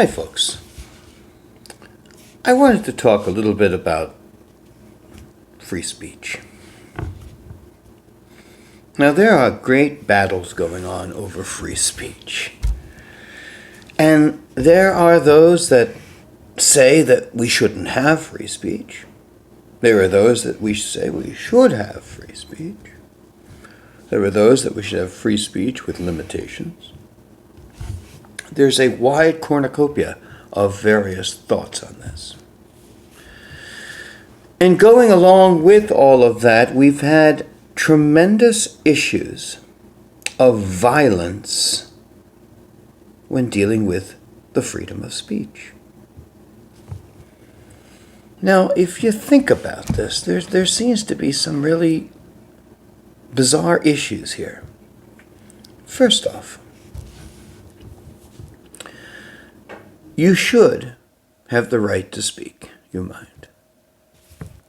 Hi folks. I wanted to talk a little bit about free speech. Now there are great battles going on over free speech. And there are those that say that we shouldn't have free speech. There are those that we say we should have free speech. There are those that we should have free speech with limitations. There's a wide cornucopia of various thoughts on this. And going along with all of that, we've had tremendous issues of violence when dealing with the freedom of speech. Now, if you think about this, there seems to be some really bizarre issues here. First off, you should have the right to speak your mind.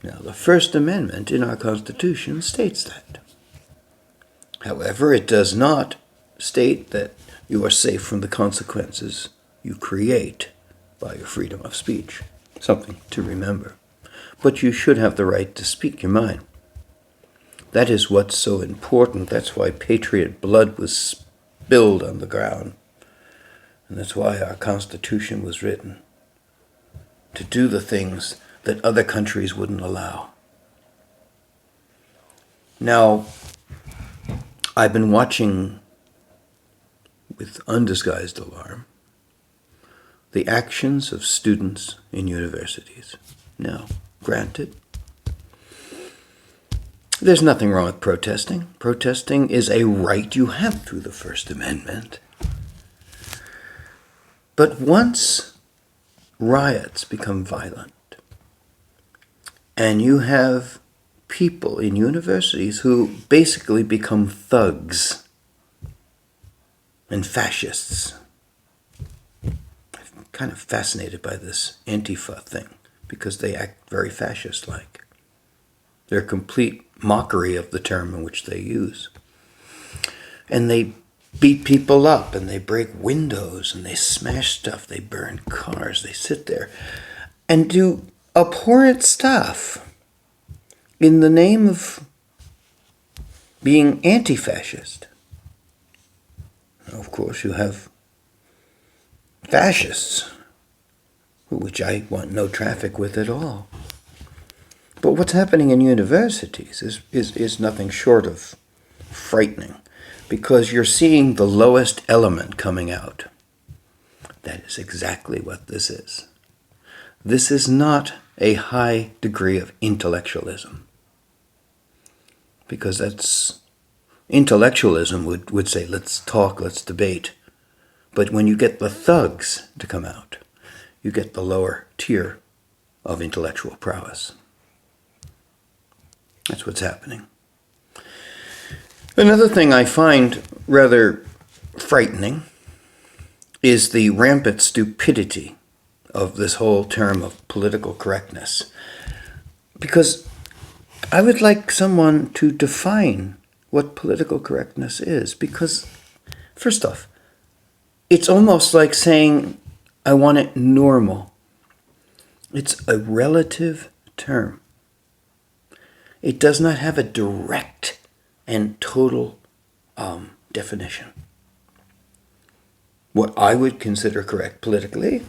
Now, the First Amendment in our Constitution states that. However, it does not state that you are safe from the consequences you create by your freedom of speech. Something to remember. But you should have the right to speak your mind. That is what's so important. That's why patriot blood was spilled on the ground. And that's why our Constitution was written, to do the things that other countries wouldn't allow. Now, I've been watching with undisguised alarm the actions of students in universities. Now, granted, there's nothing wrong with protesting. Protesting is a right you have through the First Amendment. But once riots become violent, and you have people in universities who basically become thugs and fascists, I'm kind of fascinated by this Antifa thing because they act very fascist-like. They're a complete mockery of the term in which they use. And they beat people up, and they break windows, and they smash stuff, they burn cars, they sit there and do abhorrent stuff in the name of being anti-fascist. Now, of course, you have fascists, which I want no traffic with at all. But what's happening in universities is nothing short of frightening, because you're seeing the lowest element coming out. That is exactly what this is. This is not a high degree of intellectualism, because that's intellectualism would say, let's talk, let's debate. But when you get the thugs to come out, you get the lower tier of intellectual prowess. That's what's happening. Another thing I find rather frightening is the rampant stupidity of this whole term of political correctness. Because I would like someone to define what political correctness is. Because, first off, it's almost like saying, I want it normal. It's a relative term. It does not have a direct and total definition. What I would consider correct politically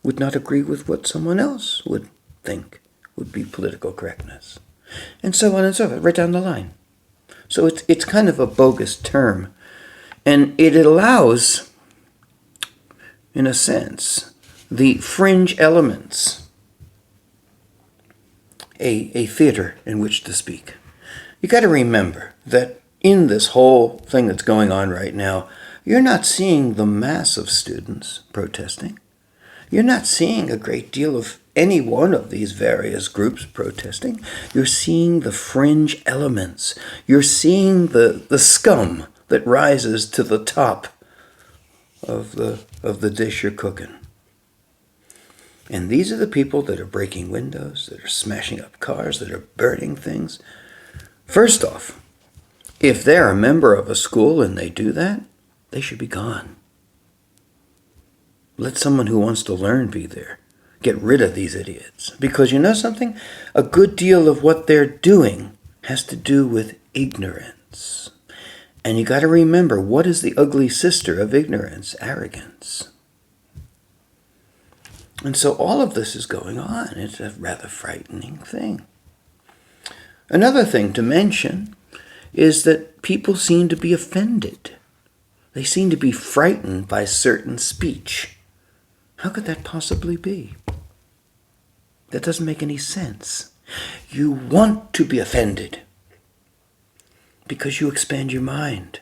would not agree with what someone else would think would be political correctness. And so on and so forth, right down the line. So it's kind of a bogus term. And it allows, in a sense, the fringe elements a theater in which to speak. You got to remember that in this whole thing that's going on right now, you're not seeing the mass of students protesting. You're not seeing a great deal of any one of these various groups protesting. You're seeing the fringe elements. You're seeing the scum that rises to the top of the dish you're cooking. And these are the people that are breaking windows, that are smashing up cars, that are burning things. First off, if they're a member of a school and they do that, they should be gone. Let someone who wants to learn be there. Get rid of these idiots. Because you know something? A good deal of what they're doing has to do with ignorance. And you got to remember, what is the ugly sister of ignorance? Arrogance. And so all of this is going on. It's a rather frightening thing. Another thing to mention is that people seem to be offended. They seem to be frightened by certain speech. How could that possibly be? That doesn't make any sense. You want to be offended because you expand your mind.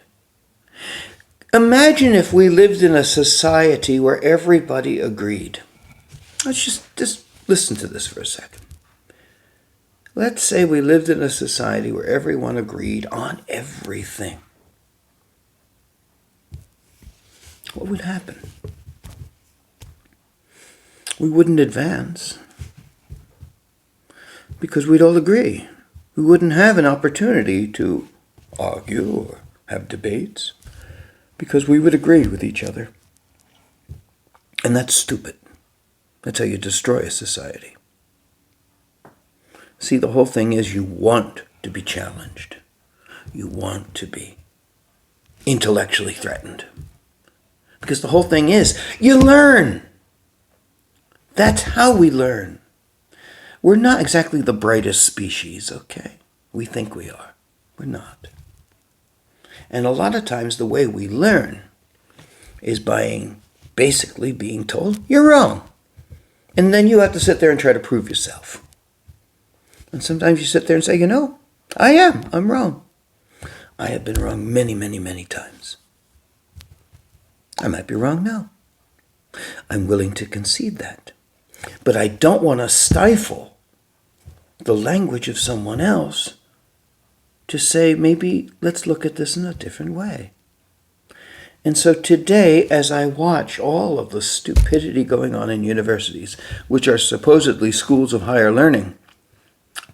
Imagine if we lived in a society where everybody agreed. Let's just listen to this for a second. Let's say we lived in a society where everyone agreed on everything. What would happen? We wouldn't advance because we'd all agree. We wouldn't have an opportunity to argue or have debates because we would agree with each other. And that's stupid. That's how you destroy a society. See, the whole thing is you want to be challenged. You want to be intellectually threatened. Because the whole thing is, you learn. That's how we learn. We're not exactly the brightest species, okay? We think we are. We're not. And a lot of times the way we learn is by basically being told, you're wrong. And then you have to sit there and try to prove yourself. And sometimes you sit there and say, I'm wrong. I have been wrong many, many, many times. I might be wrong now. I'm willing to concede that. But I don't want to stifle the language of someone else to say, maybe let's look at this in a different way. And so today, as I watch all of the stupidity going on in universities, which are supposedly schools of higher learning,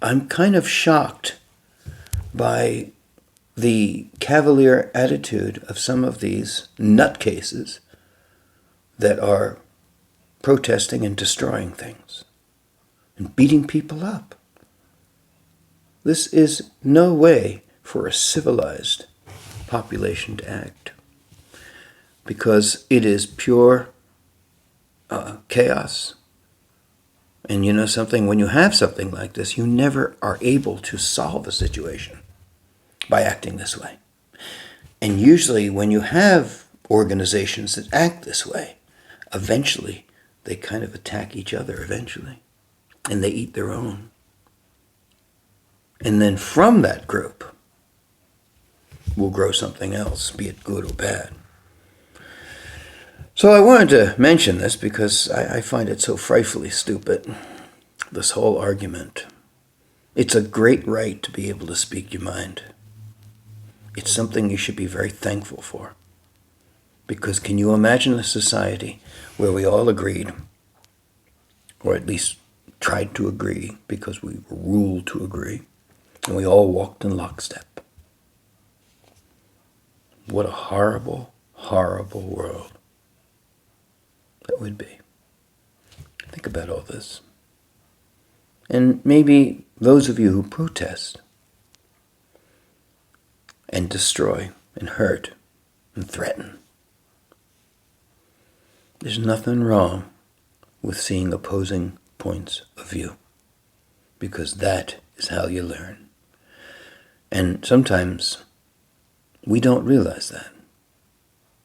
I'm kind of shocked by the cavalier attitude of some of these nutcases that are protesting and destroying things and beating people up. This is no way for a civilized population to act, because it is pure chaos. And you know something? When you have something like this, you never are able to solve a situation by acting this way. And usually when you have organizations that act this way, eventually they kind of attack each other eventually. And they eat their own. And then from that group will grow something else, be it good or bad. So I wanted to mention this because I find it so frightfully stupid, this whole argument. It's a great right to be able to speak your mind. It's something you should be very thankful for. Because can you imagine a society where we all agreed, or at least tried to agree because we were ruled to agree, and we all walked in lockstep? What a horrible, horrible world that would be. Think about all this. And maybe those of you who protest and destroy and hurt and threaten, there's nothing wrong with seeing opposing points of view, because that is how you learn. And sometimes we don't realize that.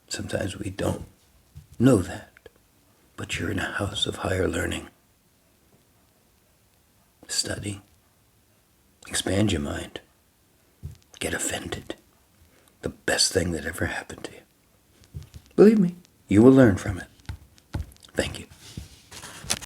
Sometimes we don't know that. But you're in a house of higher learning. Study. Expand your mind. Get offended. The best thing that ever happened to you. Believe me, you will learn from it. Thank you.